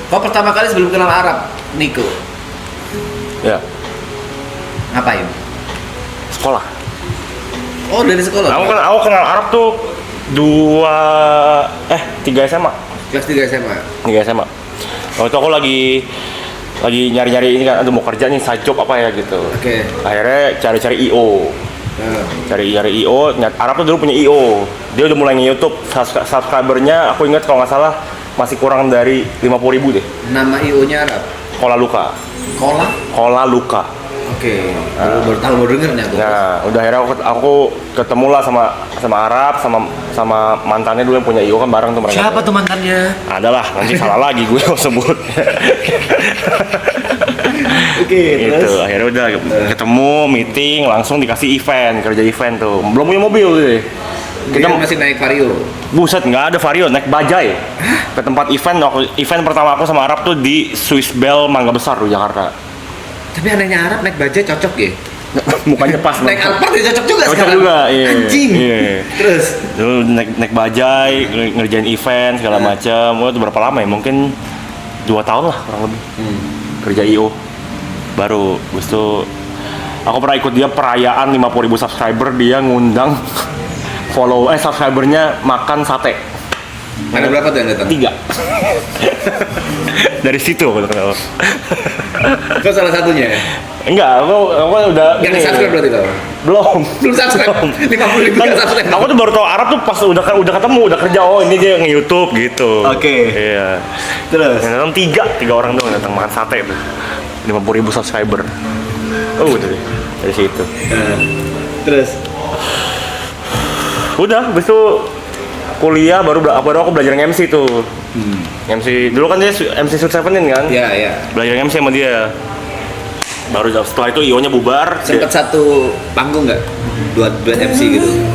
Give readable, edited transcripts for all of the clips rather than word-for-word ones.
Kau pertama kali sebelum kenal Arab, Niko, Ya, ngapain? sekolah. Oh, dari sekolah. Aku kenal Arab tuh 3 SMA. Kelas 3 SMA. 3 SMA. Waktu itu aku lagi nyari-nyari ini kan, aduh mau kerja nih, side job apa ya gitu. Oke. Akhirnya cari-cari IO. Cari-cari IO, Arab tuh dulu punya IO. Dia udah mulai nge-YouTube, subscribernya aku ingat kalau nggak salah masih kurang dari 50.000 deh. Nama IO-nya Arab. Kola Luka. Kola Luka. Oke. Baru denger nih aku. Nah, udah akhirnya aku ketemu lah sama Arab, sama mantannya dulu yang punya IO kan bareng tuh mereka. Siapa tuh mantannya? Adalah, nanti salah lagi gue mau sebut. Oke, Gitu, terus? akhirnya udah ketemu, meeting, langsung dikasih kerja event tuh. Belum punya mobil deh. Kita masih naik Vario. Buset, nggak ada Vario, naik bajai. Ke tempat event pertama aku sama Arab tuh di Swiss Bell Mangga Besar tuh Jakarta. Tapi anehnya Arab naik bajai cocok ya? Mukanya pas. Naik Alphard ya cocok juga Cocok sekarang. juga, iya. Anjing. Iya. Terus? Dulu naik bajai, ngerjain event segala macam. Itu berapa lama ya? Mungkin 2 tahun lah kurang lebih. Kerja IO. Baru, habis itu aku pernah ikut dia perayaan 50.000 subscriber, dia ngundang subscribernya makan sate. Ada berapa tuh yang datang? 3. Dari situ aku kenal. Kau salah satunya ya? Enggak, aku udah Yang subscribe berarti tau? belum subscribe? 50.000 kan, yang subscribe? aku tuh baru tahu Arab tuh pas udah ketemu, udah kerja, oh ini dia nge-YouTube gitu. Oke. Iya. Terus? Yang datang 3 orang doang datang makan sate tuh. 50.000 subscriber. Oh, udah deh. Dari situ. Terus? Udah, habis itu kuliah baru aku belajar MC tuh. MC dulu kan dia MC Sweet Seventeen kan? Iya, iya. Belajar MC sama dia. Baru setelah itu IO-nya bubar. Sempet satu panggung nggak? Duet MC gitu?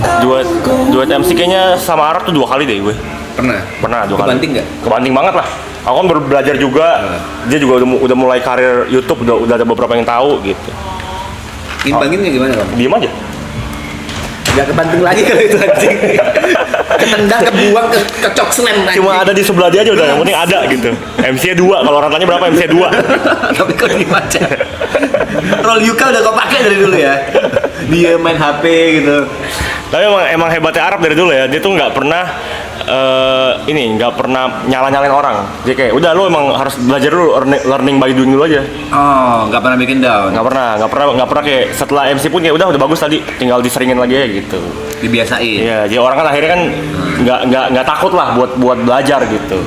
Duet MC kayaknya sama Arab tuh 2 kali deh gue. Pernah 2 kali. Kebanting nggak? Kebanting banget lah. Aku kan baru belajar juga. Dia juga udah mulai karir YouTube, udah ada beberapa yang tahu gitu. Imbanginnya gimana kamu? Diem aja. Gak kebanting lagi kalau itu anjing. Ketendang, kebuang, kecok slam anjing. Cuma ada di sebelah dia aja udah, yang penting ada gitu. MC-nya 2, kalau orang tanya berapa MC-nya 2. Tapi kok diem aja. Roll Yuka udah kau pakai dari dulu ya? Dia main HP gitu. Tapi emang hebatnya Arab dari dulu ya, dia tuh nggak pernah nggak pernah nyalain orang. Dia kayak udah lo emang harus belajar dulu, learning by doing dulu aja. Oh, nggak pernah bikin down. Nggak pernah kayak setelah MC pun kayak udah bagus tadi, tinggal diseringin lagi ya gitu. Dibiasain. Iya, jadi orang kan akhirnya kan nggak takut lah buat belajar gitu.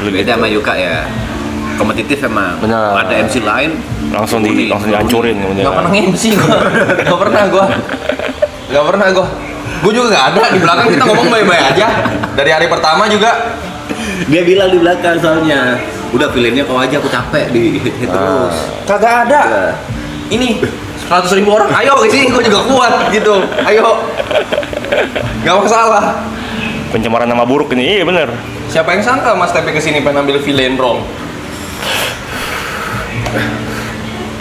Beda sama Yuka ya. Kompetitif emang. Benar. Ada MC lain langsung dihancurin kemudian. Nggak pernah MC gua. Nggak pernah gua. Gue juga nggak ada, di belakang kita ngomong baik-baik aja. Dari hari pertama juga dia bilang di belakang soalnya udah pilihannya kau aja, aku capek di terus. Kagak ada. Ini 100.000 orang, ayo ke sini, gue juga kuat gitu. Ayo. Nggak masalah. Pencemaran nama buruk ini, iya bener. Siapa yang sangka Mas Tepe kesini pengen ambil villain role?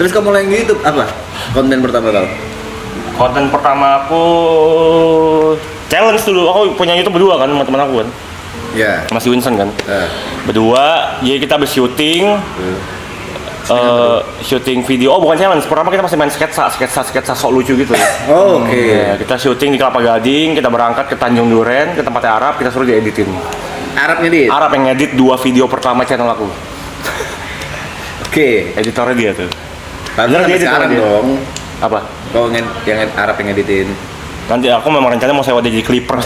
Terus kamu mulai YouTube apa? Konten pertama kau? Konten pertama aku challenge dulu. Aku punya YouTube berdua kan sama teman aku kan. Ya. Mas Winston kan. Berdua, jadi kita habis syuting. Syuting video. Oh, bukan challenge. Pertama kita masih main sketsa sok lucu gitu. Oh, oke. Ya, kita syuting di Kelapa Gading, kita berangkat ke Tanjung Duren, ke tempatnya Arab, kita suruh dieditin. Arab ngedit? Arab yang ngedit 2 video pertama channel aku. Oke. Editornya dia tuh. Bener dia sekarang dong. Apa? Kau yang Arab yang ngeditin. Nanti aku memang rencananya mau sewa dia jadi clipper.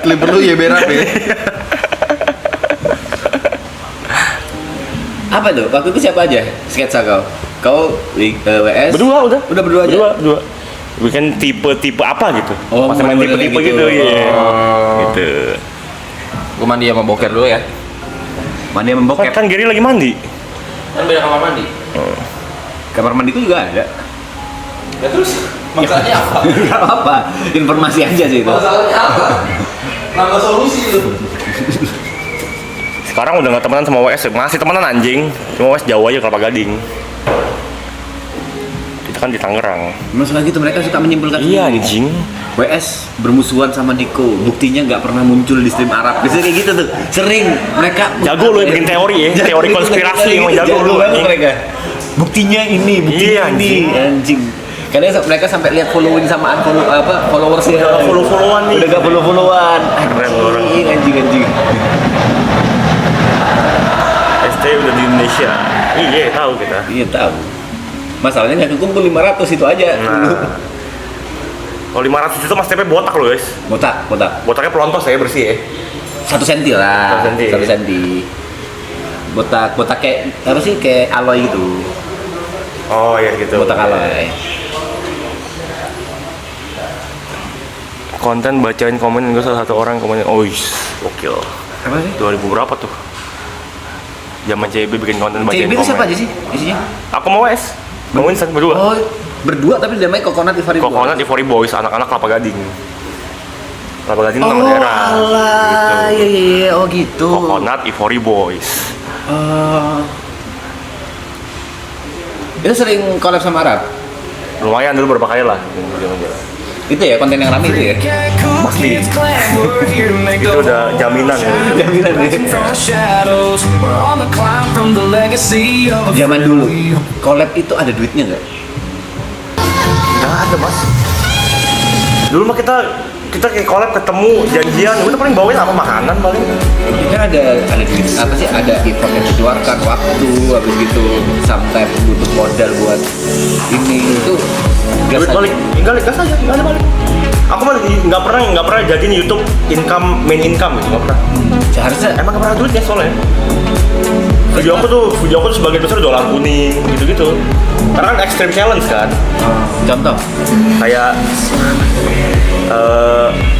Clipper lu ya berap ya. Apa tuh? Waktu itu siapa aja sketsa kau? Kau WS? Berdua udah. Udah berdua aja? Berdua. Bikin tipe apa gitu. Oh, masih main model-model tipe-tipe gitu. gitu, iya. Oh. Gitu. Gue mandi sama boker dulu ya. Mandi sama bokep. Kan Gary lagi mandi. Kan beda kamar mandi. Kamar mandiku juga ada. Ya terus masalahnya apa? Gak apa-apa, informasi aja sih itu. Masalahnya apa? Nambah solusi lu. Sekarang udah gak temenan sama WS, masih temenan anjing. Cuma WS jauh aja Kelapa Gading. kita kan di Tangerang. Masalah gitu mereka suka menyimpulkan. Iya anjing. WS bermusuhan sama Niko, buktinya nggak pernah muncul di stream Arab. Biasanya kayak gitu tuh, sering mereka. Jago lu bikin teori ya, teori konspirasi emang jago lu banget mereka. Buktinya ini, buktinya Iya, ini, anjing. Kadang mereka sampai lihat following sama followersnya. Udah gak follow-followan nih. Udah gak follow-followan. Keren orang. Anjing. ST udah di Indonesia. Iya tahu kita. Iya tahu. Masalahnya nggak kekumpul 500 itu aja. Nah. Kalau 500 itu Mas TP botak loh guys. Botak. Botaknya pelontos ya bersih ya. 1 senti lah. 1 senti. 1 senti. Botak kayak apa sih? Kayak alloy gitu. Oh ya gitu. Botak alloy. Konten bacain komen gue salah satu orang komen, gokil. Apa sih? 2000 berapa tuh? Zaman CB bikin konten bacain CB itu komen. siapa aja sih isinya? Aku mau es. Mau Winston berdua. Oh, berdua tapi namanya Coconut Ivory Boys. Coconut Ivory Boys, anak-anak Kelapa Gading. Kelapa Gading nama Oh, daerah. alah, Gitu. iya, oh gitu. Coconut Ivory Boys. Itu sering collab sama Arab? Lumayan dulu beberapa kali lah. Itu ya konten yang rame itu ya? Pasti. Itu udah jaminan ya. Jaminan ya. Zaman dulu, collab itu ada duitnya nggak? Nggak ada mas. Dulu mah kita kayak collab ketemu janjian, udah paling bawain apa makanan paling. Kan ada duit apa sih? Ada effort yang dikeluarkan, waktu, habis gitu sometimes butuh modal buat ini itu. Duit balik, tinggal gas aja, nggak ada balik. Aku mah nggak pernah jadiin YouTube main income gitu, nggak pernah. Seharusnya Emang nggak pernah duitnya soalnya. Video aku tuh sebagian besar dolar kuning gitu-gitu. Karena kan extreme challenge kan. contoh. Kayak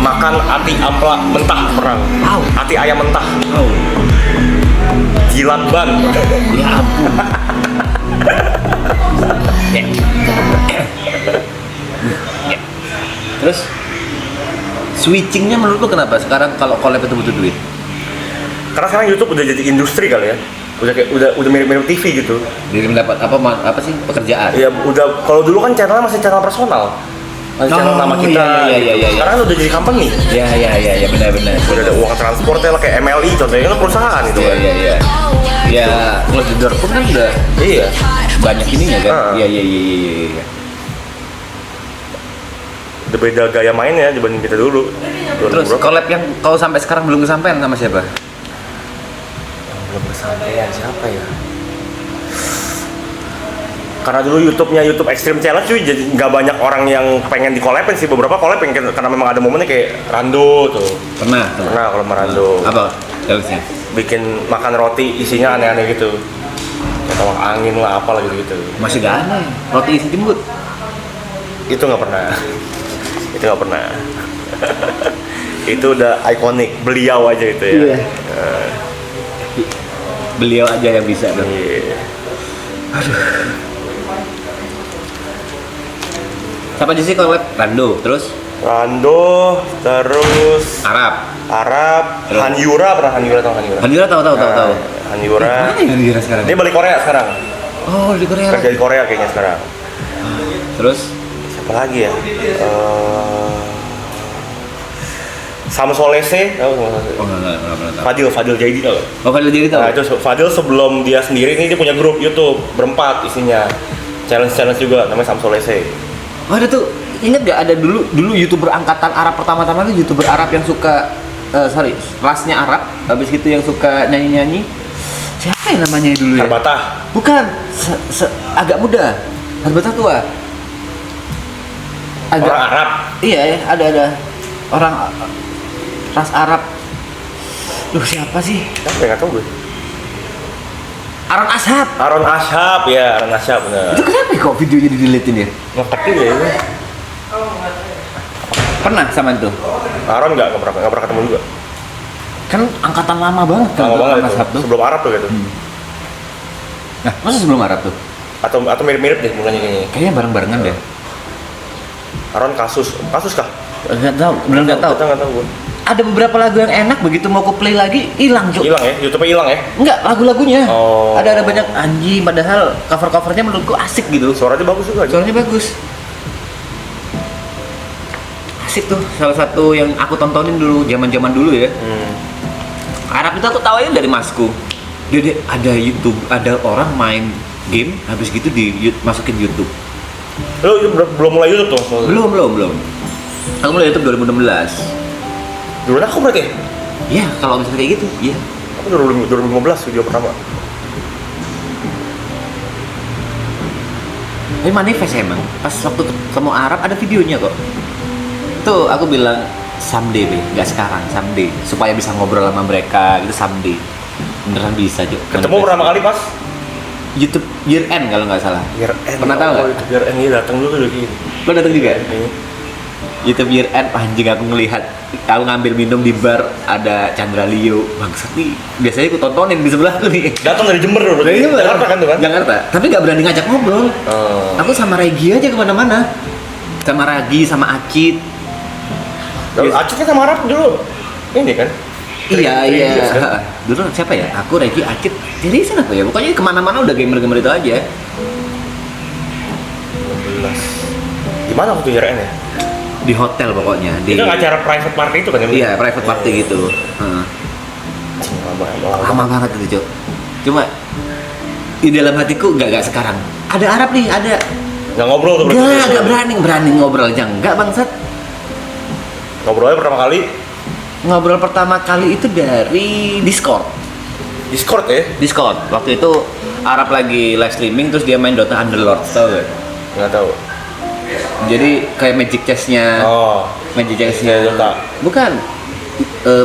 makan ati ampla mentah perang. Au. Ati ayam mentah. Oh, Jilat ban. ya ampun. Ya. Terus switchingnya menurut lu kenapa sekarang kalau collab itu butuh duit? Karena sekarang YouTube udah jadi industri kali ya. Udah mirip-mirip TV gitu. Jadi mendapat apa sih pekerjaan? Ya udah, kalau dulu kan channelnya masih channel personal. Masih channel nama kita. Iya. Sekarang udah jadi company. Ya benar. Udah ada uang transportnya lah kayak MLI contohnya kan perusahaan itu kan. Iya. Ya, kalau di pun kan udah Iya. banyak ininya kan. Ah. Iya. Udah beda gaya mainnya dibanding kita dulu. Terus collab yang kau sampai sekarang belum kesampaian sama siapa? belum kesampaian siapa ya? Karena dulu YouTube Extreme Challenge cuy, jadi nggak banyak orang yang pengen di-collabin sih. Beberapa collab yang karena memang ada momennya kayak Rando tuh. Pernah. Pernah kalau sama Rando. Apa? Challenge-nya? Bikin makan roti isinya aneh-aneh gitu. Kayak tolak angin lah apalah gitu-gitu. Masih gak aneh. Roti isi jembut. Itu nggak pernah. Itu udah ikonik, beliau aja itu ya. Iya. Beliau aja yang bisa dong. Iya. Siapa aja sih collab? Rando, terus Rando, terus Arab. Terus Hanyura, pernah Hanyura tahu? Handira tahu. Hanyura. Mana ya Handira sekarang? Dia balik Korea sekarang. Oh, di Korea. Kerja di Korea kayaknya sekarang. Terus Siapa lagi ya? Sam Solese, tahu nggak? enggak tahu. Fadil Jaidi tahu? Oh, kalau jadi tahu. Nah itu Fadil sebelum dia sendiri ini dia punya grup YouTube berempat isinya challenge juga namanya Sam Solese. Oh, ada tuh. Ingat gak ada dulu YouTuber angkatan Arab pertama-tama tuh YouTuber Arab yang suka rasnya Arab, habis gitu yang suka nyanyi-nyanyi. Siapa yang namanya dulu ya? Harbatah. Bukan, agak muda. Harbatah tua. Orang Arab. Iya, ada orang ras Arab. Duh, siapa sih? Siapa ya, nggak tahu gue. Aaron Ashab. Aaron Ashab bener. Itu kenapa kok videonya di-deletein ya? Ngetek juga ya. Pernah sama itu? Aaron nggak pernah ketemu juga. Kan angkatan lama banget kan Lama tuh, banget Aaron itu. Ashab tuh. Sebelum Arab tuh gitu. Nah, masa sebelum Arab tuh? Atau mirip-mirip deh mulanya kayaknya. Kayaknya bareng-barengan deh. Aaron kasus kah? Nggak tahu, bener nggak tahu. Kita nggak tahu gue. ada beberapa lagu yang enak, begitu mau ku play lagi hilang Cuk. Hilang ya, YouTube-nya hilang ya. Enggak, lagu-lagunya. Oh. Ada banyak anjing, padahal cover-covernya menurutku asik gitu. Suaranya bagus juga. Suaranya bagus. Asik tuh, salah satu yang aku tontonin dulu, zaman-zaman dulu ya. Arab itu aku tahu aja dari masku. Dia ada YouTube, ada orang main game, habis gitu masukin YouTube. Lo belum mulai YouTube tuh? Belum. Aku mulai YouTube 2016. Dulu aku berarti? Iya, kalau misalnya kayak gitu, iya. Aku 2015 video pertama. Ini manifest emang. Pas waktu ketemu Arab ada videonya kok. Tuh aku bilang someday be, nggak sekarang, someday. Supaya bisa ngobrol sama mereka gitu someday. Beneran bisa Cuk. Ketemu pertama kali pas YouTube year end kalau nggak salah. Year End. Pernah tahu nggak? Year End ini datang dulu tuh gini. Lo datang juga? Ini. YouTube year end, anjing aku ngelihat aku ngambil minum di bar ada Chandra Leo, bangsat nih. Biasanya aku tontonin di sebelah tuh nih. Datang dari Jember dulu. Dari Jember. Jakarta kan tuh kan? Jakarta. Tapi nggak berani ngajak ngobrol. Aku sama Regi aja kemana-mana. Sama Ragi, sama Acit. Lalu Acit kan sama Arab dulu. Ini kan? Iya. Religious, kan? Dulu siapa ya? Aku, Regi, Acit. Jadi sana apa ya? Pokoknya kemana-mana udah gamer-gamer itu aja. 16. Gimana waktu year end ya? Di hotel pokoknya. Itu acara private party itu kan? Iya, private party gitu. Heeh. Lama banget itu Cok. Cuma di dalam hatiku nggak sekarang. Ada Arab nih, ada. Nggak ngobrol tuh berarti? Nggak berani ngobrol aja. Nggak bangsat. Ngobrolnya pertama kali? Ngobrol pertama kali itu dari Discord. Discord ya? Discord. Waktu itu Arab lagi live streaming terus dia main Dota Underlord, tau gak? Nggak tahu. Jadi kayak Magic Chess-nya. Oh. Magic Chess-nya Dota. Bukan.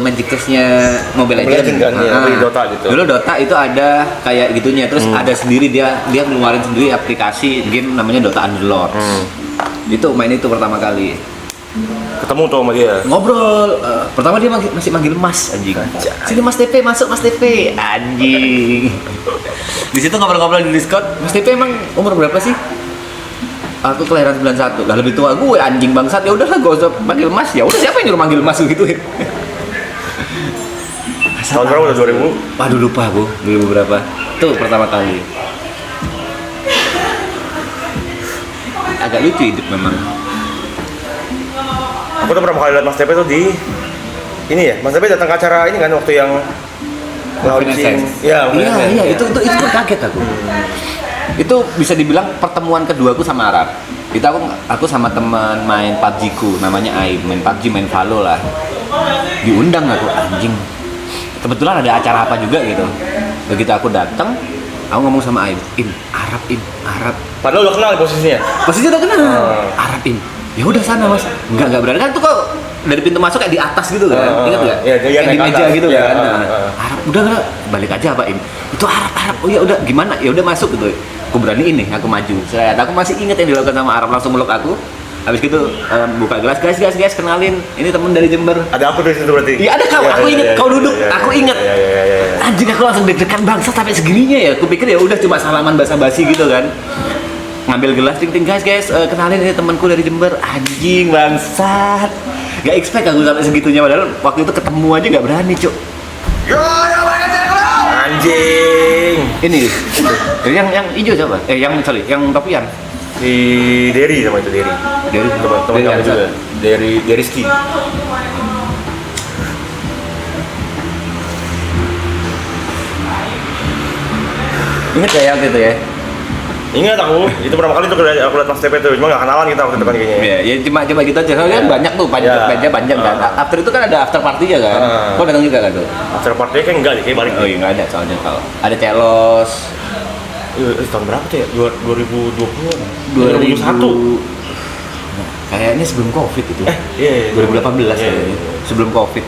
Magic Chess-nya Mobile Mobile Legends Legends kan, ya, tapi Dota gitu. Dulu Dota itu ada kayak gitunya, terus ada sendiri dia ngeluarin sendiri aplikasi game namanya Dota Underlord. Itu main itu pertama kali. Ketemu tuh sama dia? Ngobrol. Pertama dia masih manggil Mas anjing. Sini Mas TP, masuk Mas TP. Anjing. Di situ ngobrol-ngobrol di Discord. Mas TP emang umur berapa sih? Aku kelahiran 91. Lah lebih tua gue anjing bangsat. Ya udahlah gak usah manggil Mas. Ya udah siapa yang nyuruh manggil Mas gitu. Tahun berapa udah 2000? Waduh lupa aku. 2000 berapa? Tuh pertama kali. Agak lucu hidup memang. Aku tuh pertama kali lihat Mas Tepe tuh di ini ya. Mas Tepe datang ke acara ini kan waktu yang launching. Iya, itu pun kaget aku. Itu bisa dibilang pertemuan keduaku sama Arab. Itu aku sama teman main PUBG ku, namanya Aib, main PUBG, main Valo lah. Diundang aku anjing. Kebetulan ada acara apa juga gitu. Begitu aku datang, aku ngomong sama Aib, Arab. Padahal udah kenal posisinya. Posisinya udah kenal. Arab. Ya udah sana Mas. Enggak berani kan tuh kok dari pintu masuk kayak di atas gitu kan. Ingat enggak? Iya, dia kayak di naik meja atas. gitu Iya, kan. Arab udah enggak balik aja Pak Im. Itu Arab. Oh ya udah gimana? Ya udah masuk gitu. Aku berani ini, aku maju. Aku masih ingat yang dilakukan sama Arab, langsung meluk aku. Habis gitu buka gelas, guys kenalin. Ini temen dari Jember. Ada apa di situ berarti? Iya ada kau, aku ingat kau duduk, aku ingat. Iya. Anjing aku langsung deg-degan bangsa sampai segininya ya. Aku pikir ya udah cuma salaman basa-basi gitu kan. Ngambil gelas, ting guys, kenalin ini temanku dari Jember. Anjing bangsat. Gak expect aku sampai segitunya, padahal waktu itu ketemu aja gak berani, Cuk. Anjing. Ini yang hijau siapa? Yang topian. Si Derry sama itu Derry. Dari Teman-teman kamu juga. Derry Ski. Ingat kayak gitu ya? Ingat aku, itu pertama kali tuh aku lihat Mas Tepe tuh, cuma gak kenalan kita waktu itu kan kayaknya. Iya, ya cuma gitu aja. Soalnya kan banyak tuh, panjang kan. After itu kan ada after party ya kan. Kau datang juga kan tuh? After party kan enggak deh, kayak balik. Oh iya nggak ada soalnya kalau ada celos. Tahun berapa tuh ya? 2020 2001. Kayaknya sebelum Covid itu. Iya. 2018 kayaknya. Sebelum Covid.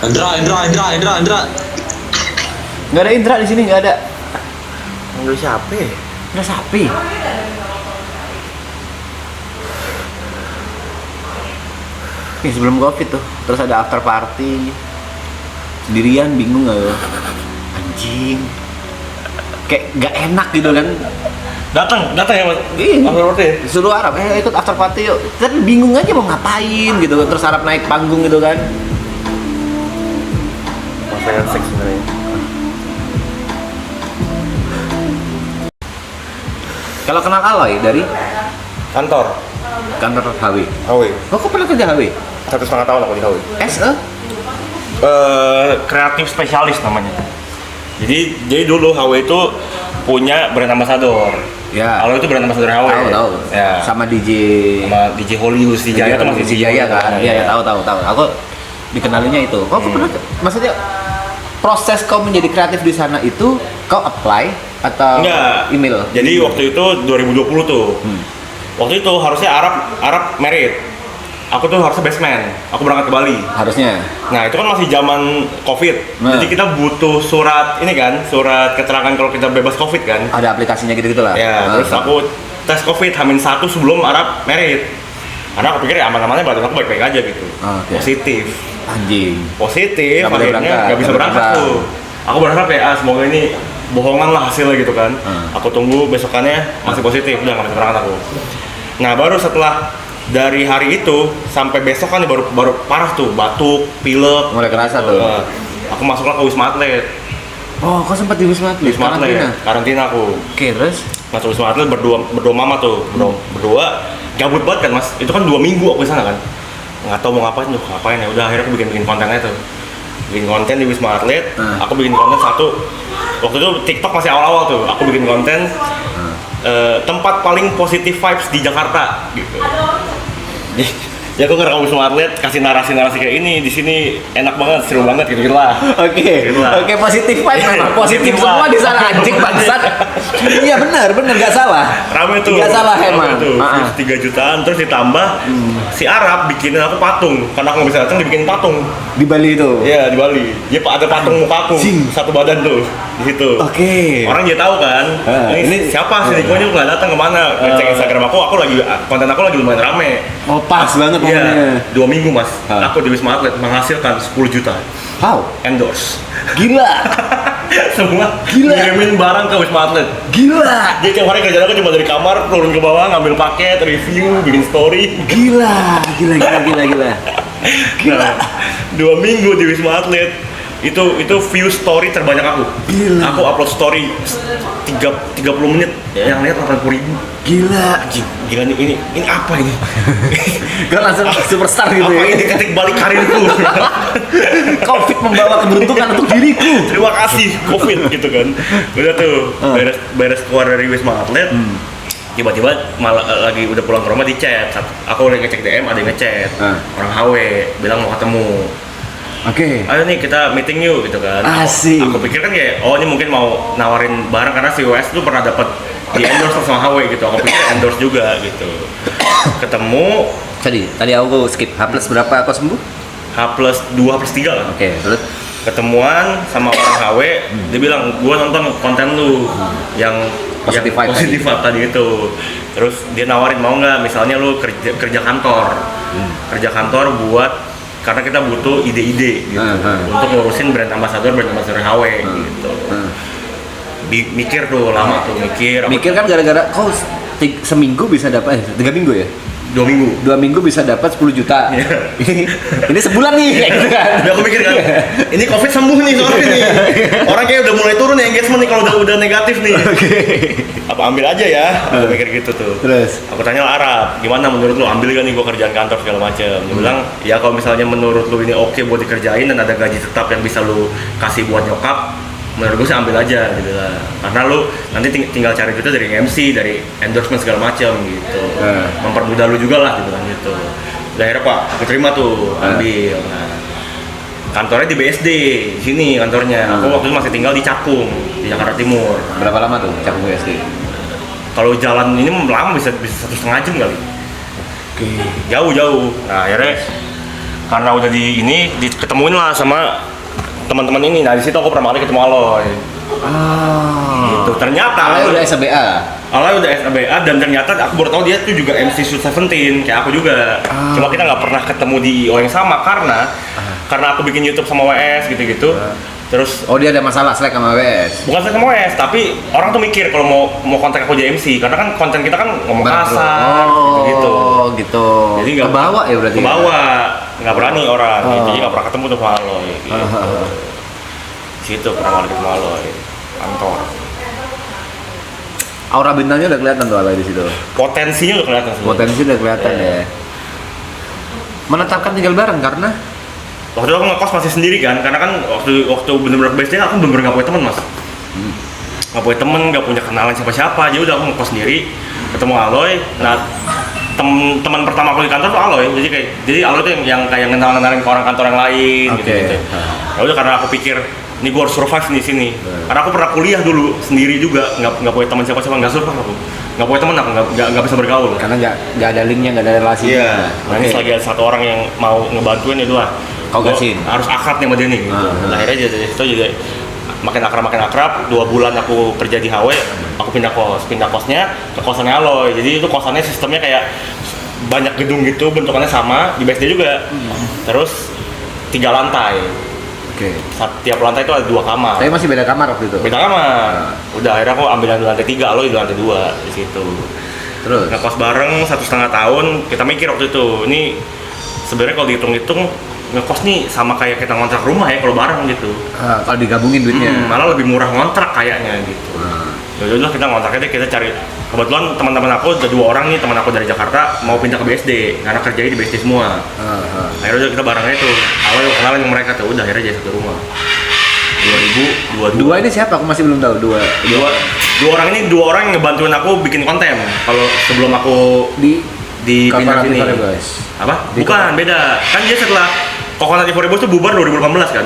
Indra. Nggak ada Indra di sini, nggak ada. Manggil siapa ya? Indra sapi. Ini sebelum Covid tuh. Terus ada after party. Sendirian bingung nggak lo? Anjing. kayak nggak enak gitu kan. Datang ya mas. Iya. After party. Suruh Arab, ikut after party yuk. Kan bingung aja mau ngapain gitu. Terus Arab naik panggung gitu kan. Masalah seks sebenarnya. Kalau kenal Aloy dari Kantor. HW. Oh, kok pernah kerja HW? 1,5 tahun aku di HW. Kreatif spesialis namanya. Jadi dulu HW itu punya brand ambassador. Ya. Kalau itu brand ambassador HW. Tahu. Ya. Sama DJ Hollywood, DJ Jaya itu masih DJ Jaya kan. Iya, tahu. Aku dikenalinnya itu. Kok pernah maksudnya proses kau menjadi kreatif di sana itu kau apply atau enggak email? Jadi waktu itu 2020 tuh. Waktu itu harusnya Arab merit. Aku tuh harusnya basement. Aku berangkat ke Bali. Harusnya. Nah, itu kan masih zaman Covid. Nah. Jadi kita butuh surat ini kan, surat keterangan kalau kita bebas Covid kan. Ada aplikasinya gitu-gitu lah. Ya, terus aku tes Covid H-1 sebelum Arab merit. Karena aku pikir ya aman-amannya badan aku baik-baik aja gitu. Oke. Positif. Anjing. Positif, Nggak boleh akhirnya berangkat, nggak bisa nggak berangkat berangkat. tuh. Aku berharap ya semoga ini bohongan lah hasilnya gitu kan. Aku tunggu besokannya masih positif, udah nggak bisa berangkat aku. Nah baru setelah dari hari itu sampai besok kan baru parah tuh, batuk, pilek. Mulai kerasa tuh. Aku masuklah ke Wisma Atlet. Oh, kok sempat di Wisma Atlet? Wisma Atlet, karantina aku. Oke, terus? Masuk Wisma Atlet berdua mama tuh, berdua gabut banget kan mas. Itu kan 2 minggu aku di sana kan. Nggak tahu mau ngapain ya. Udah akhirnya aku bikin kontennya tuh. Bikin konten di Wisma Atlet. Aku bikin konten satu. Waktu itu TikTok masih awal-awal tuh. Aku bikin konten tempat paling positif vibes di Jakarta gitu. Ya aku ngerekam Wisma Atlet, kasih narasi-narasi kayak ini di sini enak banget, seru banget gitu lah. Oke, positif vibe memang. Positif semua di sana anjing bangsat. Iya benar, nggak salah. Rame tuh. Nggak salah emang. Tuh, 3 jutaan terus ditambah si Arab bikinin aku patung. Karena aku nggak bisa datang dibikin patung. Di Bali itu. Iya, di Bali. Dia ada patung muka aku, satu badan tuh di situ. Oke. Orang dia tahu kan. Ini siapa sih Nikonya nggak datang kemana? Ngecek Instagram aku lagi konten aku lagi lumayan rame. Oh, pas banget Iya, momennya. 2 minggu mas. Aku di Wisma Atlet menghasilkan 10 juta. How? Endorse. Gila. Semua Gila. ngirimin barang ke Wisma Atlet. Gila. Dia tiap hari kerjaan aku cuma dari kamar turun ke bawah ngambil paket, review, bikin story. Gila. Nah, 2 minggu di Wisma Atlet itu view story terbanyak aku. Gila. Aku upload story 30 menit yang lihat 80.000. Gila. Anjing, gila nih ini apa ini? Gue langsung superstar gitu Apa ya. ini ketik balik karirku? Covid membawa keberuntungan untuk diriku. Terima kasih Covid gitu kan. Udah tuh beres keluar dari Wisma Atlet. Tiba-tiba malah lagi udah pulang ke rumah di chat. Aku lagi ngecek DM, ada yang ngechat. Orang HW bilang mau ketemu. Oke. Ayo nih kita meeting yuk gitu kan. Asik. Aku pikir kan kayak oh ini mungkin mau nawarin barang karena si WS tuh pernah dapat di endorse sama HW gitu. Aku pikir endorse juga gitu. Ketemu Tadi aku skip. H plus berapa kau sembuh? H+2 H+3 lah. Oke, terus? Ketemuan sama orang HW, dia bilang gua nonton konten lu yang Positive vibe positif vibe tadi itu. Terus dia nawarin mau nggak misalnya lu kerja kantor. Kerja kantor buat karena kita butuh ide-ide gitu untuk ngurusin brand ambassador HW gitu. Mikir tuh lama tuh mikir Kan gara-gara kau seminggu bisa dapat 3 minggu ya? 2 minggu 2 minggu bisa dapat 10 juta. Iya. Ini sebulan nih kayak gitu kan. Udah aku mikir kan, ini Covid sembuh nih soalnya nih. Orang kayak udah mulai turun ya engagement nih kalau udah negatif nih. Apa ambil aja ya? Aku mikir gitu tuh. Terus? Aku tanya Arab, gimana menurut lu ambil gak nih gua kerjaan kantor segala macem? Dia bilang, ya kalau misalnya menurut lu ini oke buat dikerjain dan ada gaji tetap yang bisa lu kasih buat nyokap, menurut gue sih ambil aja gitu lah. Karena lu nanti tinggal cari duitnya dari MC, dari endorsement segala macam gitu. Mempermudah lu juga lah gitu kan gitu. Dan akhirnya Pak, aku terima tuh, ambil. Nah, kantornya di BSD, di sini kantornya. Aku waktu itu masih tinggal di Cakung, di Jakarta Timur. Berapa lama tuh Cakung BSD? Kalau jalan ini lama bisa 1,5 jam kali. Oke. Jauh. Nah, akhirnya karena udah ketemuin lah sama teman-teman ini. Nah, di situ aku pertama kali ketemu Aloy. Gitu. Ternyata Aloy udah SBA. Aloy udah SBA dan ternyata aku baru tahu dia tuh juga MC Sweet 17 kayak aku juga. Cuma kita nggak pernah ketemu di IO yang sama karena aku bikin YouTube sama WS gitu-gitu. Terus Oh dia ada masalah Slack sama WS. bukan saya sama WS, tapi orang tuh mikir kalau mau kontak aku jadi MC, karena kan konten kita kan ngomong kasar, gitu. Oh gitu. Jadi nggak kebawa ya berarti. Kebawa, nggak berani orang, gitu. Jadi nggak pernah ketemu tuh sama Aloy. Gitu. Situ pernah kali ketemu Aloy, kantor. Aura bintangnya udah kelihatan tuh Aloy di situ. Potensinya udah kelihatan semua. Potensi udah kelihatan ya. Menetapkan tinggal bareng karena Waktu itu aku ngekos masih sendiri kan, karena kan waktu bener-bener BSD aku bener-bener nggak punya teman mas. Nggak punya temen, nggak punya kenalan siapa-siapa, jadi udah aku ngekos sendiri, ketemu Aloy. Nah teman pertama aku di kantor tuh Aloy, jadi Aloy tuh yang kayak ngenalin ke orang kantor yang lain gitu. Ya udah karena aku pikir ini gue harus survive di sini, karena aku pernah kuliah dulu sendiri juga, nggak punya teman siapa-siapa, nggak survive aku, nggak punya teman aku, nggak bisa bergaul. karena nggak ada linknya, nggak ada relasi. Iya. Nah ini lagi ada satu orang yang mau ngebantuin itu lah. Kau gasin. Harus akrab nih sama dia nih. Nah, akhirnya jadi itu juga makin akrab. 2 bulan aku kerja di HW, aku pindah kosnya ke kosannya Aloy. Jadi itu kosannya sistemnya kayak banyak gedung gitu, bentukannya sama di BSD juga. Terus 3 lantai. Oke. Tiap lantai itu ada 2 kamar. Tapi masih beda kamar waktu itu. Beda kamar. Udah akhirnya aku ambil yang di lantai 3, Aloy di lantai 2 di situ. Terus Ngekos bareng 1,5 tahun, kita mikir waktu itu, ini sebenarnya kalau dihitung-hitung ngekos nih sama kayak kita ngontrak rumah ya kalau bareng gitu. kalau digabungin duitnya. Malah lebih murah ngontrak kayaknya gitu. Ya udah kita ngontraknya deh, kita cari. Kebetulan teman-teman aku ada 2 orang nih, teman aku dari Jakarta mau pindah ke BSD karena kerjanya di BSD semua. Akhirnya udah kita barengnya tuh. Awalnya kenalin ke mereka tuh, udah akhirnya jadi satu rumah. 2022. Dua ini siapa? Aku masih belum tahu. Dua Dua orang yang ngebantuin aku bikin konten. Kalau sebelum aku di pindah sini. guys. Apa? Bukan, beda. Kan dia setelah Coconut Euphoria Boys tuh bubar 2018 kan?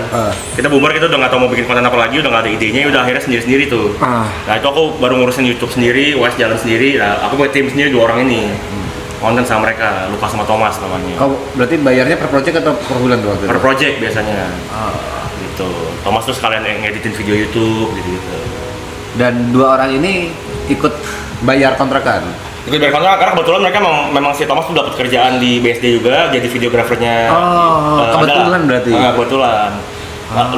Kita bubar, kita udah nggak tahu mau bikin konten apa lagi, udah nggak ada idenya, udah akhirnya sendiri-sendiri tuh. Nah itu aku baru ngurusin YouTube sendiri, WS jalan sendiri, nah aku buat tim sendiri 2 orang ini. Konten sama mereka, Lukas sama Thomas namanya. Kau berarti bayarnya per project atau per bulan tuh? Per project biasanya. Gitu. Thomas tuh sekalian ngeditin video YouTube gitu-gitu. Dan 2 orang ini ikut bayar kontrakan. Ikut bayar kontrak karena kebetulan mereka memang si Thomas tuh dapat kerjaan di BSD juga, jadi videografernya. Kebetulan berarti. Kebetulan.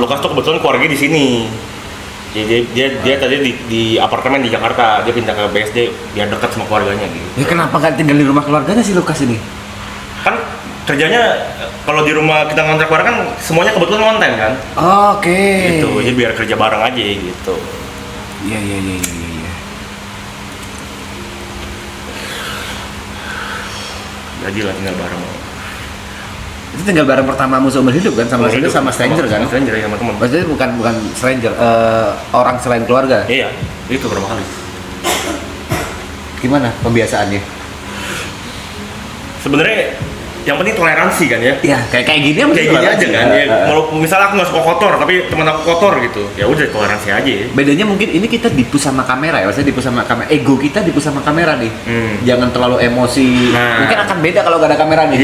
Lukas tuh kebetulan keluarganya di sini. Jadi dia tadi di apartemen di Jakarta, dia pindah ke BSD biar dekat sama keluarganya gitu. Ya kenapa nggak tinggal di rumah keluarganya si Lukas ini? Kan kerjanya kalau di rumah kita ngontrak bareng kan semuanya kebetulan konten kan. Oke. Gitu, jadi biar kerja bareng aja gitu. Iya. Jadi lah tinggal bareng. Itu tinggal bareng pertamamu seumur hidup kan, sama stranger kan? Sama stranger ya, sama teman. Maksudnya bukan stranger, orang selain keluarga. Iya, itu berapa kali. Gimana pembiasaannya? Sebenarnya yang penting toleransi kan ya. Ya kayak gini aja kan. Ya, misalnya aku nggak suka kotor tapi teman aku kotor gitu, ya udah toleransi aja. Bedanya mungkin ini kita dipus sama kamera ya, maksudnya dipus sama kamera. Ego kita dipus sama kamera nih. Jangan terlalu emosi. Mungkin akan beda kalau nggak ada kamera nih.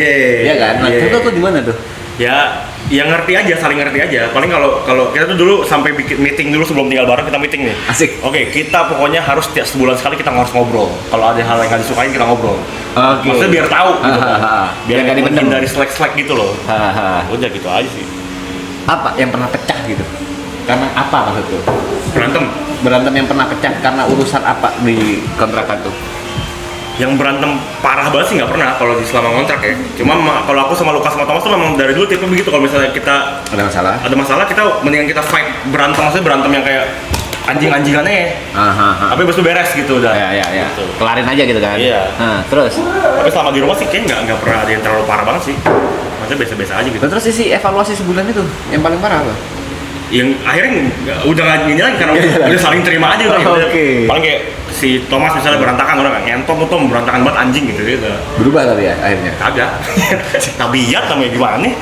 Iya kan? Nah, itu tuh gimana tuh? Ya ngerti aja, saling ngerti aja. Paling kalau kita tuh dulu sampai bikin meeting dulu sebelum tinggal bareng, kita meeting nih. Asik. Oke, kita pokoknya harus tiap sebulan sekali kita harus ngobrol. Kalau ada hal yang nggak disukain kita ngobrol. Maksudnya biar tahu gitu. Biar nggak dipendam dari slack gitu loh. Udah gitu aja sih. Apa yang pernah pecah gitu? Karena apa maksudnya? Berantem yang pernah pecah karena urusan apa di kontrakan tuh? Yang berantem parah banget sih nggak pernah kalau di selama kontrak ya. Cuma kalau aku sama Lukas sama Thomas tuh memang dari dulu tipe begitu, kalau misalnya kita ada masalah kita mendingan kita fight, berantem, maksudnya berantem yang kayak anjing-anjingannya. Tapi abis itu beres gitu udah. Ya. Gitu. Kelarin aja gitu kan. Iya. Terus. Tapi selama di rumah sih kayaknya nggak pernah ada yang terlalu parah banget sih. Maksudnya biasa-biasa aja gitu. Terus isi evaluasi sebulan itu yang paling parah apa? Yang akhirnya udah nggak gini lagi karena udah saling terima aja udah. Paling kayak si Thomas misalnya berantakan, orang nggak ngentot tuh berantakan banget anjing gitu. Berubah tapi ya akhirnya. Kagak. Tabiat namanya gimana nih?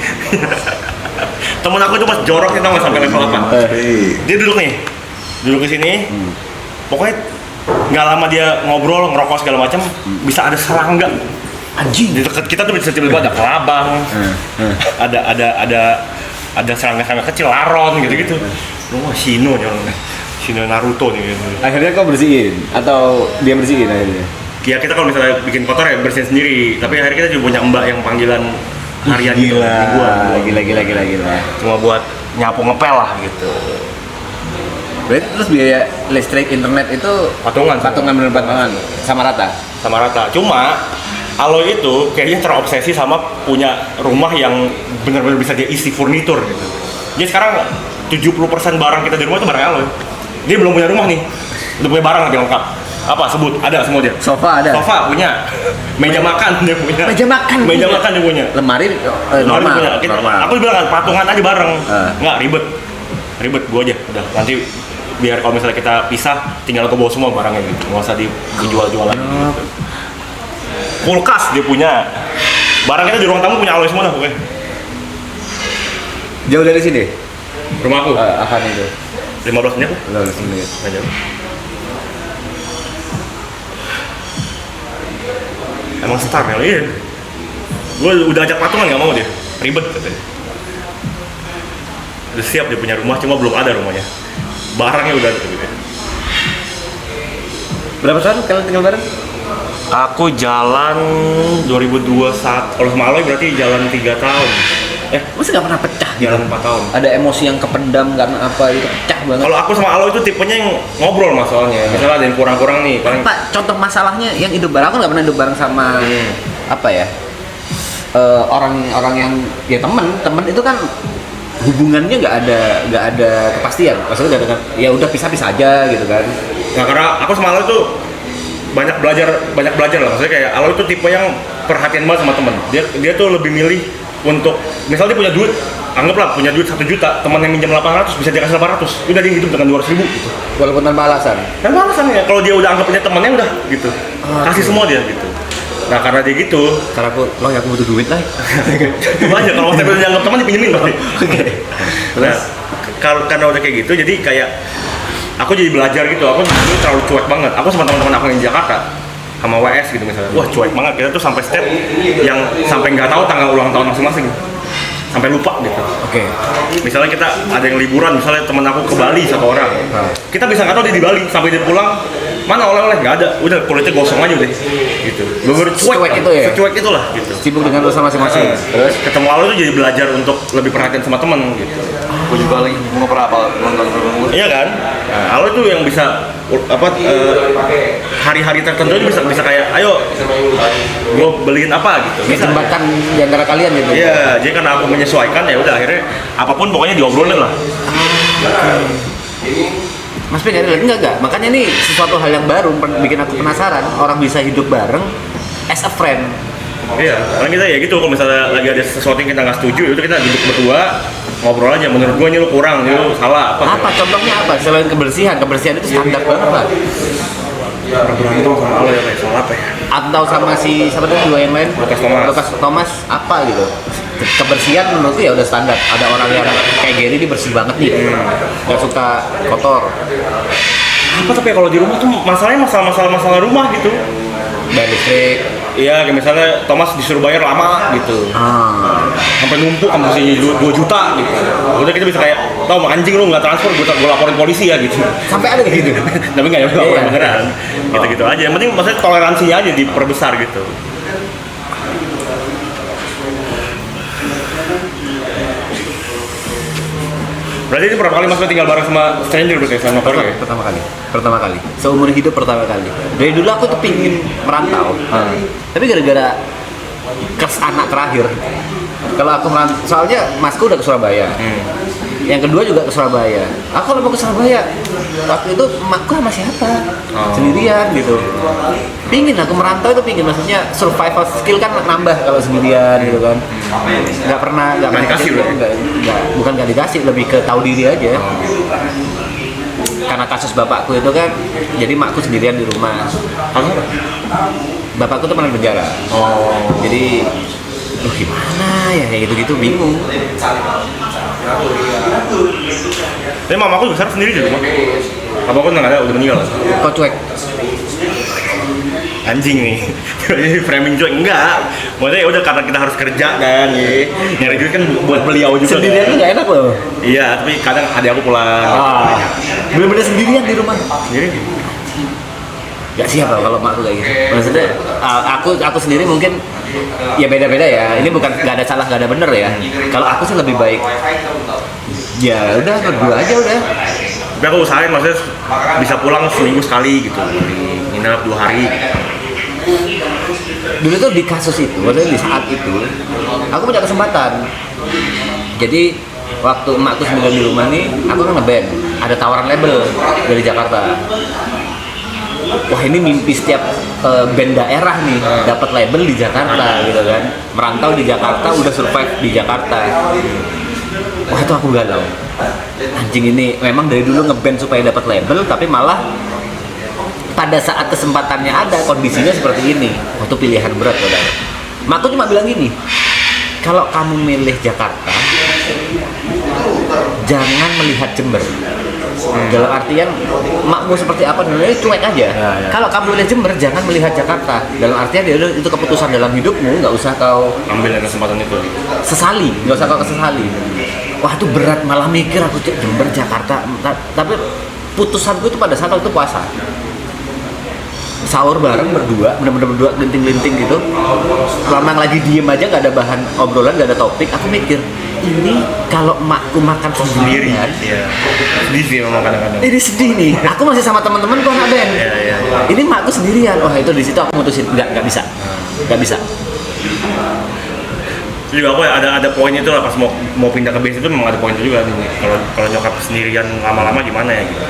Temen aku itu pas jorok kita nggak sampai level 8. Dia duduk di sini. Pokoknya nggak lama dia ngobrol, ngerokok segala macam, bisa ada serangga. Anjing. Di dekat kita tuh bisa tiba-tiba ada kelabang. Ada serangga-serangga kecil, laron gitu-gitu. Wah, Shino Naruto nih gitu. Akhirnya kau bersihin atau dia bersihin akhirnya? Ya kita kalau misalnya bikin kotor ya bersihin sendiri. Tapi akhirnya kita juga punya mbak yang panggilan harian gitu. Gila. Cuma buat nyapu ngepel lah gitu. Berarti terus biaya listrik internet itu Patungan bener patungan sama rata. sama rata. Cuma Aloy itu kayaknya terobsesi sama punya rumah yang benar-benar bisa dia isi furnitur gitu. Jadi sekarang 70% barang kita di rumah itu barang Aloy. Dia belum punya rumah nih, udah punya barang lebih lengkap. Apa sebut? Ada semua dia. Sofa ada. Sofa punya, meja makan dia punya. Meja makan dia punya. Lemari Lemari normal. punya. Normal. Aku bilang kan patungan aja bareng. Nggak ribet gua aja. Udah nanti biar kalau misalnya kita pisah, tinggal aku bawa semua barangnya gitu. Nggak usah dijual-jual lagi. Gitu. Kulkas dia punya. Barang kita di ruang tamu punya Aloy semua dah pokoknya. Jauh dari sini. Rumahku Akan itu. 15 menit. Lalu sini. Nggak jauh. Emang star ya, iya. Gue udah ajak patungan nggak mau dia, ribet katanya. Udah siap dia punya rumah, cuma belum ada rumahnya. Barangnya udah ada gitu. Berapa tahun kalian tinggal bareng? Aku jalan 2021, kalau sama Aloy berarti jalan 3 tahun. Masa nggak pernah pecah? Jalan 4 tahun. Ada emosi yang kependam karena apa itu pecah banget. Kalau aku sama Aloy itu tipenya yang ngobrol masalahnya. Misalnya ada yang kurang-kurang nih, paling Pak, contoh masalahnya yang hidup bareng, aku nggak pernah hidup bareng sama apa ya, orang-orang yang ya temen itu kan hubungannya nggak ada kepastian. Maksudnya nggak ada, ya udah pisah-pisah aja gitu kan. nah karena aku sama Aloy tuh banyak belajar lah. Maksudnya kayak Aloy itu tipe yang perhatian banget sama temen. Dia tuh lebih milih untuk misalnya dia punya duit, anggaplah punya duit 1 juta, teman yang minjam 800 bisa dia kasih 800, udah dia hidup dengan 200 ribu gitu. Walaupun tanpa alasan. Dan alasannya kalau dia udah anggap punya temannya udah gitu, kasih semua dia gitu. Nah karena dia gitu, Karena aku butuh duit lah. coba aja kalau waktu udah dianggap teman dipinjemin pasti. Nah karena udah kayak gitu, jadi kayak aku jadi belajar gitu. Aku dulu terlalu cuek banget. Aku sama teman-teman aku yang di Jakarta, sama WS gitu misalnya, wah cuek banget. Kita tuh sampai step yang sampai nggak tahu tanggal ulang tahun masing-masing, sampai lupa gitu. Oke. Misalnya kita ada yang liburan, misalnya teman aku ke Bali 1 orang, kita bisa nggak tahu dia di Bali, sampai dia pulang mana oleh-oleh nggak ada, udah kulitnya gosong aja udah gitu. Bener cuek itu ya? secuek itulah gitu. Sibuk dengan urusan masing-masing. Terus ketemu Aloy tuh jadi belajar untuk lebih perhatian sama teman gitu. Aku juga lagi mau pernah apa nonton film. Iya kan? Nah, Aloy tuh yang bisa hari-hari tertentu itu bisa kayak ayo gue beliin apa gitu. Ini jembatan di antara kalian gitu. Iya, jadi karena aku menyesuaikan ya udah akhirnya apapun pokoknya diobrolin lah. Mas Pin, enggak. Makanya nih sesuatu hal yang baru bikin aku penasaran. Orang bisa hidup bareng as a friend. Iya, karena kita ya gitu, kalau misalnya lagi ada sesuatu yang kita nggak setuju, itu kita duduk berdua ngobrol aja. Menurut gue ini lu kurang, ini lu salah apa? Apa contohnya apa? Selain kebersihan itu standar banget lah. Berantem sama Aloy ya, soal apa ya? Atau sama si siapa tuh dua yang lain? Lukas Thomas apa gitu? Kebersihan menurutku ya udah standar. Ada orang yang kayak Gary dia bersih banget nih, nggak suka kotor. Apa tapi kalau di rumah tuh masalahnya masalah rumah gitu. Bayar listrik. Iya, kayak misalnya Thomas disuruh bayar lama gitu. Sampai numpuk sampai 2 juta gitu. Udah kita bisa kayak, tau anjing lu nggak transfer, gue laporin polisi ya gitu. Sampai ada kayak gitu. Tapi nggak ya laporin beneran. Gitu-gitu aja. Yang penting maksudnya toleransinya aja diperbesar gitu. Berarti ini pertama kali Mas tinggal bareng sama stranger berarti sama keluarga ya? Pertama kali. Seumur hidup pertama kali. Dari dulu aku tuh pingin merantau. Tapi gara-gara kes anak terakhir. Kalau aku merantau, soalnya masku udah ke Surabaya. Yang kedua juga ke Surabaya. Aku kalau mau ke Surabaya, waktu itu emakku sama siapa? Sendirian gitu. Pingin aku merantau itu maksudnya survival skill kan nambah kalau sendirian gitu kan. Nggak pernah dikasih gitu, bukan nggak dikasih, lebih ke tahu diri aja. Karena kasus bapakku itu kan, jadi makku sendirian di rumah. Bapakku tuh pernah penjara. Jadi, gimana ya kayak gitu-gitu bingung. Tapi mamaku besar sendiri di rumah. Papaku nggak ada, udah meninggal. Kok cuek? Anjing nih, jadi framing cuek enggak. Maksudnya ya udah karena kita harus kerja kan, nyari duit kan buat beliau juga. Sendirian tuh nggak enak loh. Iya, tapi kadang adik aku pulang. Bener-bener sendirian di rumah. Sendiri. Gak siap loh kalau makku kayak gitu. Maksudnya aku sendiri mungkin ya beda-beda ya. Ini bukan nggak ada salah nggak ada bener ya. Kalau aku sih lebih baik ya udah berdua aja udah. Tapi aku usahain maksudnya bisa pulang seminggu sekali gitu, nginep 2 hari. Dulu tuh di kasus itu, maksudnya di saat itu aku punya kesempatan. Jadi waktu emakku 9 di rumah nih, aku kan ngeband, ada tawaran label dari Jakarta. Wah ini mimpi setiap band daerah nih, dapat label di Jakarta gitu kan. Merantau di Jakarta, udah survive di Jakarta. Wah itu aku galau. Anjing ini memang dari dulu ngeband supaya dapat label, tapi malah pada saat kesempatannya ada kondisinya seperti ini. Wah itu pilihan berat saudara. Makku cuma bilang gini, kalau kamu milih Jakarta, jangan melihat Jember. Dalam artian makmu seperti apa dulu cuek aja. Kalau kamu milih Jember, jangan melihat Jakarta. Dalam artian itu keputusan dalam hidupmu, nggak usah kau Ambil kesempatan itu. sesali, nggak usah kau kesesali. Wah itu berat, malah mikir aku Jember, Jakarta. Tapi putusanku itu pada saat itu puasa. Sahur bareng berdua, bener-bener berdua linting-linting gitu. Selama lagi diem aja nggak ada bahan obrolan, nggak ada topik. Aku mikir ini kalau makku makan sendirian, Iya. Sedih sih memang kadang-kadang. ini sedih nih. Aku masih sama teman-temanku anak band. Iya. Ini makku sendirian. Wah itu di situ aku mutusin nggak bisa. Itu juga aku ada poinnya itu lah pas mau pindah ke base itu memang ada poin itu juga nih. Kalau nyokap sendirian lama-lama gimana ya gitu.